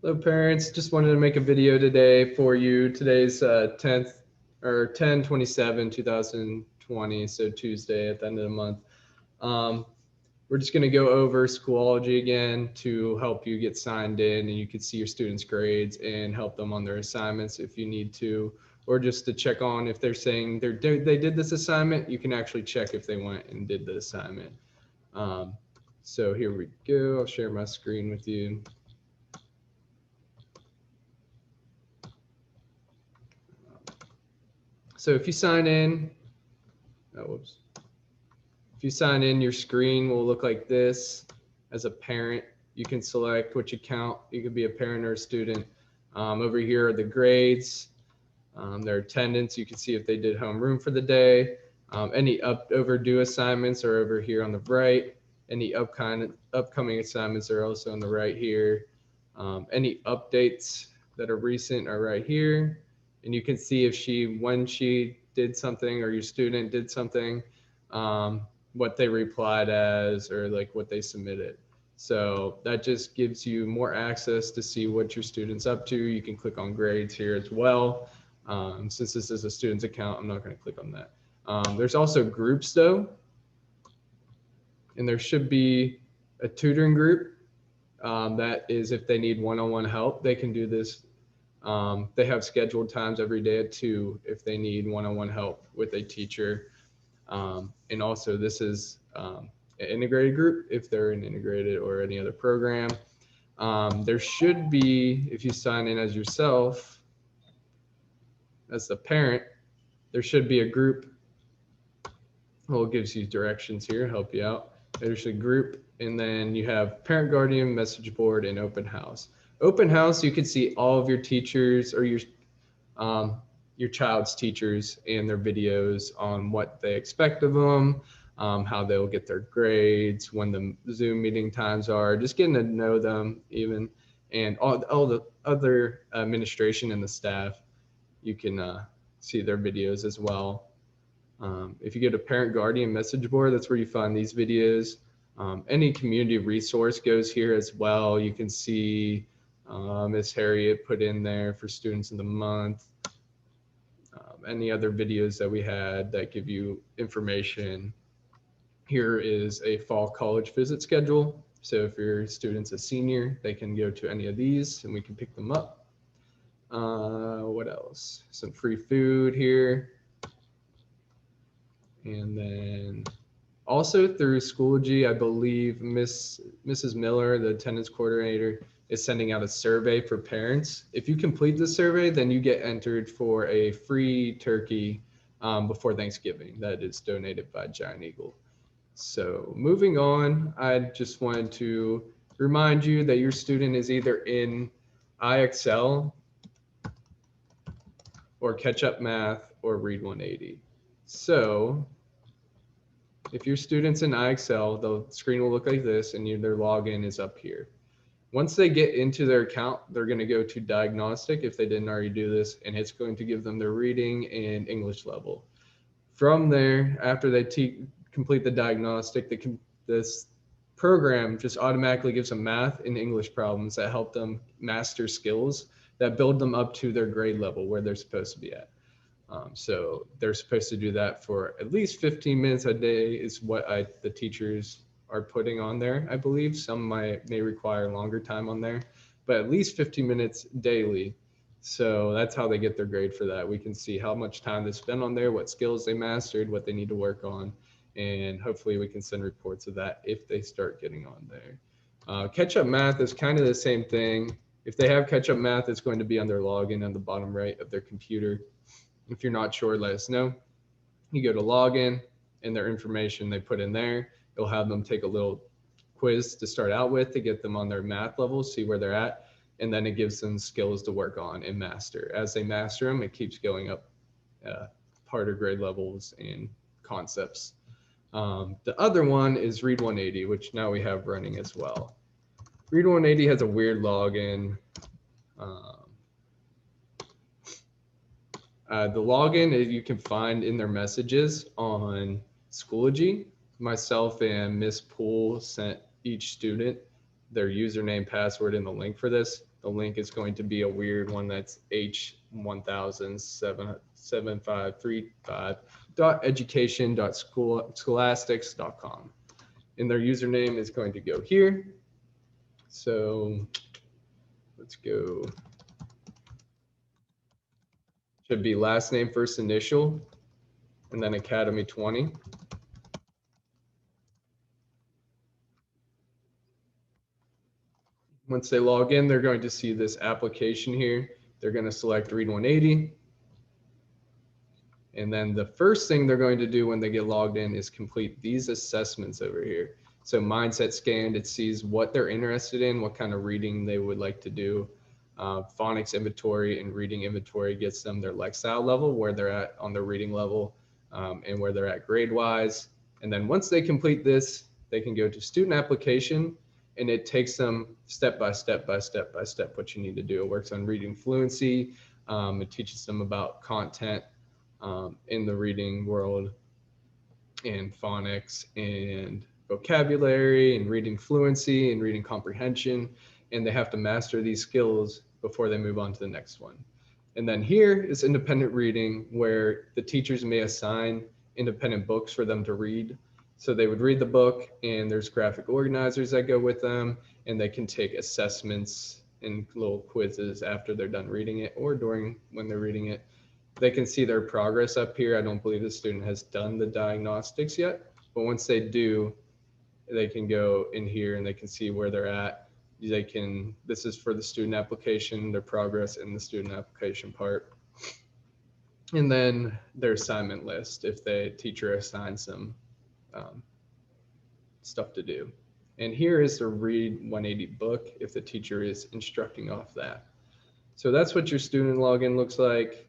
Hello parents, just wanted to make a video today for you. Today's 10th or 10/27/2020, so Tuesday at the end of the month. Um, we're just going to go over Schoology again to help you get signed in, and you can see your students' grades and help them on their assignments if you need to, or just to check on if they're saying they did this assignment. You can actually check if they went and did the assignment. Um, so here we go. I'll share my screen with you. So if you sign in, whoops. If you sign in, your screen will look like this. As a parent, you can select which account. You could be a parent or a student. Over here are the grades, their attendance. You can see if they did homeroom for the day. Any overdue assignments are over here on the right. Any upcoming assignments are also on the right here. Any updates that are recent are right here. And you can see if when she did something or your student did something, what they replied as, or like what they submitted. So that just gives you more access to see what your student's up to. You can click on grades here as well. Since this is a student's account, I'm not going to click on that. There's also groups though, and there should be a tutoring group. That is if they need one-on-one help, they can do this. They have scheduled times every day at 2 if they need one-on-one help with a teacher. And also this is an integrated group if they're an integrated or any other program. There should be, if you sign in as yourself, as the parent, there should be a group. Well, it gives you directions here, help you out. There's a group, and then you have parent guardian, message board, and open house. Open house, you can see all of your teachers or your child's teachers and their videos on what they expect of them, how they'll get their grades, when the Zoom meeting times are, just getting to know them even, and all the other administration and the staff. You can see their videos as well. If you go to parent guardian message board, that's where you find these videos. Any community resource goes here as well. You can see Miss Harriet put in there for students of the month. Any other videos that we had that give you information. Here is a fall college visit schedule. So if your student's a senior, they can go to any of these and we can pick them up. What else? Some free food here. And then also through Schoology, I believe Mrs. Miller, the attendance coordinator, is sending out a survey for parents. If you complete the survey, then you get entered for a free turkey before Thanksgiving that is donated by Giant Eagle. So moving on, I just wanted to remind you that your student is either in IXL or Catch Up Math or Read 180. So if your student's in IXL, the screen will look like this and their login is up here. Once they get into their account, they're going to go to diagnostic if they didn't already do this, and it's going to give them their reading and English level. From there, after they complete the diagnostic, this program just automatically gives them math and English problems that help them master skills that build them up to their grade level where they're supposed to be at. So they're supposed to do that for at least 15 minutes a day is what the teachers are putting on there. I believe some may require longer time on there, but at least 15 minutes daily. So that's how they get their grade for that. We can see how much time they spent on there, what skills they mastered, what they need to work on, and hopefully we can send reports of that if they start getting on there. Catch-up math is kind of the same thing. If they have catch-up math, it's going to be on their login on the bottom right of their computer. If you're not sure, let us know. You go to login and their information they put in there. It'll have them take a little quiz to start out with to get them on their math level, see where they're at, and then it gives them skills to work on and master. As they master them, it keeps going up harder grade levels and concepts. The other one is Read 180, which now we have running as well. Read 180 has a weird login. The login you can find in their messages on Schoology. Myself and Miss Poole sent each student their username, password, and the link for this. The link is going to be a weird one that's h107535.education.scholastics.com. And their username is going to go here. So let's go. Should be last name, first initial, and then Academy 20. Once they log in, they're going to see this application here. They're going to select Read 180. And then the first thing they're going to do when they get logged in is complete these assessments over here. So mindset scanned, it sees what they're interested in, what kind of reading they would like to do. Phonics inventory and reading inventory gets them their lexile level, where they're at on their reading level, and where they're at grade wise. And then once they complete this, they can go to student application, and it takes them step by step what you need to do. It works on reading fluency. It teaches them about content in the reading world, and phonics and vocabulary and reading fluency and reading comprehension. And they have to master these skills before they move on to the next one. And then here is independent reading, where the teachers may assign independent books for them to read. So they would read the book, and there's graphic organizers that go with them, and they can take assessments and little quizzes after they're done reading it or during when they're reading it. They can see their progress up here. I don't believe the student has done the diagnostics yet, but once they do, they can go in here and they can see where they're at. This is for the student application, their progress in the student application part. And then their assignment list, if the teacher assigns them stuff to do. And here is the Read 180 book if the teacher is instructing off that. So that's what your student login looks like.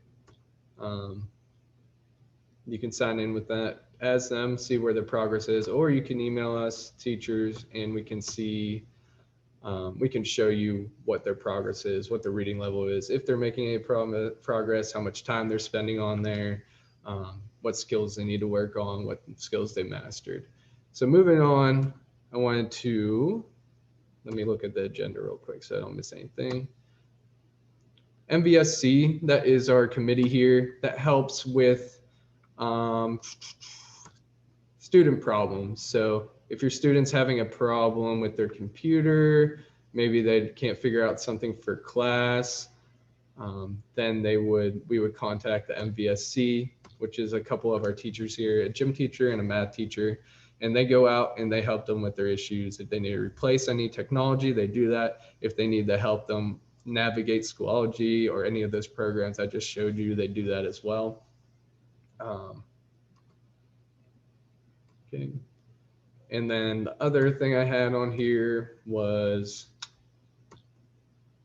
You can sign in with that as them, see where their progress is, or you can email us, teachers, and we can see, we can show you what their progress is, what their reading level is, if they're making any progress, how much time they're spending on there, what skills they need to work on, what skills they mastered. So moving on, I wanted to, let me look at the agenda real quick so I don't miss anything. MVSC, that is our committee here that helps with student problems. So if your student's having a problem with their computer, maybe they can't figure out something for class, then we would contact the MVSC, which is a couple of our teachers here, a gym teacher and a math teacher, and they go out and they help them with their issues. If they need to replace any technology, they do that. If they need to help them navigate Schoology or any of those programs I just showed you, they do that as well. Okay. And then the other thing I had on here was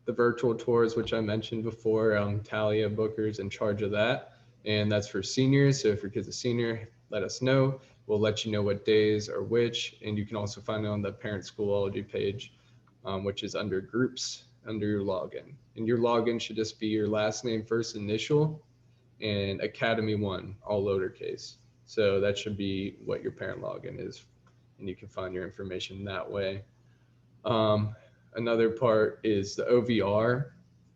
the virtual tours, which I mentioned before. Talia Booker's in charge of that, and that's for seniors. So if your kid's a senior, let us know. We'll let you know what days are which, and you can also find it on the Parent Schoology page, which is under groups, under your login. And your login should just be your last name, first initial, and Academy 1, all lowercase. So that should be what your parent login is, and you can find your information that way. Another part is the OVR.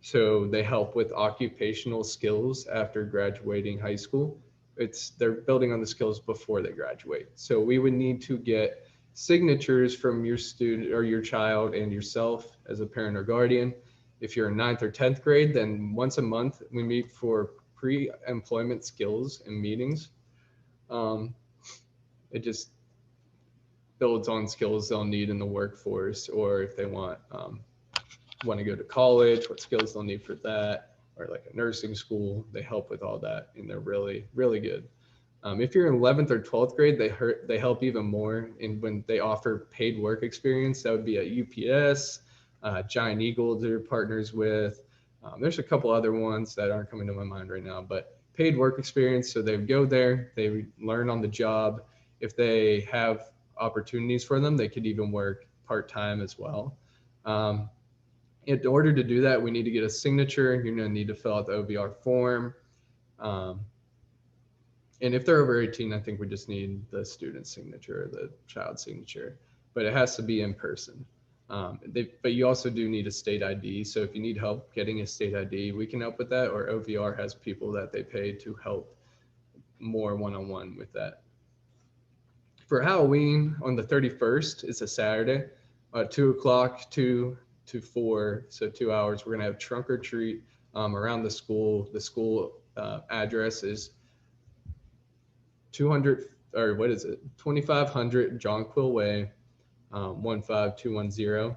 So they help with occupational skills after graduating high school. They're building on the skills before they graduate. So we would need to get signatures from your student or your child and yourself as a parent or guardian. If you're in 9th or 10th grade, then once a month we meet for pre-employment skills and meetings. It just builds on skills they'll need in the workforce, or if they want to go to college, what skills they'll need for that, or like a nursing school. They help with all that, and they're really, really good. If you're in 11th or 12th grade, they help even more. And when they offer paid work experience, that would be at UPS, Giant Eagle they're partners with. There's a couple other ones that aren't coming to my mind right now, but paid work experience. So they would go there, they learn on the job. If they have opportunities for them, they could even work part-time as well. In order to do that, we need to get a signature. You're going to need to fill out the OVR form. And if they're over 18, I think we just need the student's signature, the child's signature, but it has to be in person. But you also do need a state ID. So if you need help getting a state ID, we can help with that. Or OVR has people that they pay to help more one-on-one with that. For Halloween on the 31st, it's a Saturday, 2 o'clock, 2 to 4, so 2 hours. We're gonna have trunk or treat around the school. The school address is 200, or what is it? 2500 John Quill Way, 15210,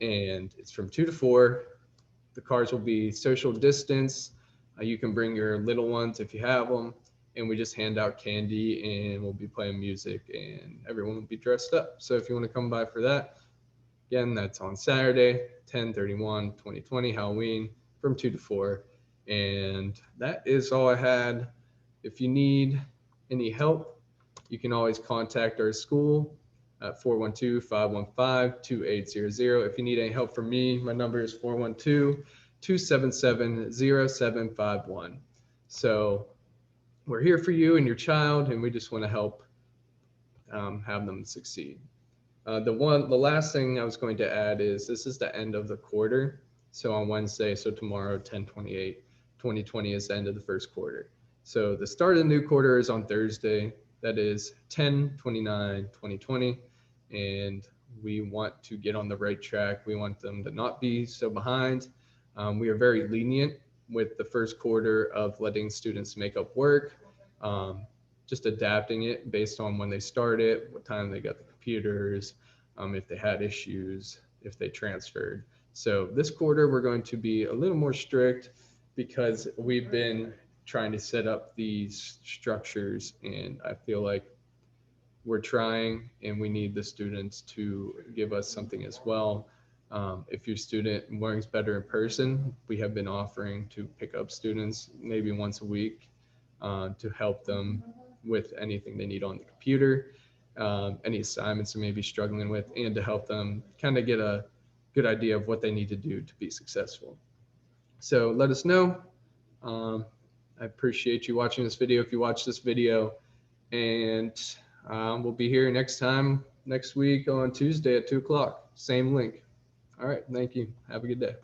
and it's from 2 to 4. The cars will be social distance. You can bring your little ones if you have them, and we just hand out candy and we'll be playing music and everyone will be dressed up. So if you want to come by for that, again, that's on Saturday, 10/31/2020, Halloween, from 2 to 4. And that is all I had. If you need any help, you can always contact our school at 412-515-2800. If you need any help from me, my number is 412-277-0751. So we're here for you and your child, and we just want to help have them succeed. The last thing I was going to add is this is the end of the quarter. So on Wednesday, so tomorrow, 10/28/2020 is the end of the first quarter. So the start of the new quarter is on Thursday. That is 10/29/2020. And we want to get on the right track. We want them to not be so behind. We are very lenient with the first quarter of letting students make up work, just adapting it based on when they started, what time they got the computers, if they had issues, if they transferred. So this quarter, we're going to be a little more strict because we've been trying to set up these structures, and I feel like we're trying and we need the students to give us something as well. If your student learns better in person, we have been offering to pick up students maybe once a week to help them with anything they need on the computer, any assignments they may be struggling with, and to help them kind of get a good idea of what they need to do to be successful. So let us know. I appreciate you watching this video if you watch this video, and we'll be here next week on Tuesday at 2 o'clock. Same link. All right. Thank you. Have a good day.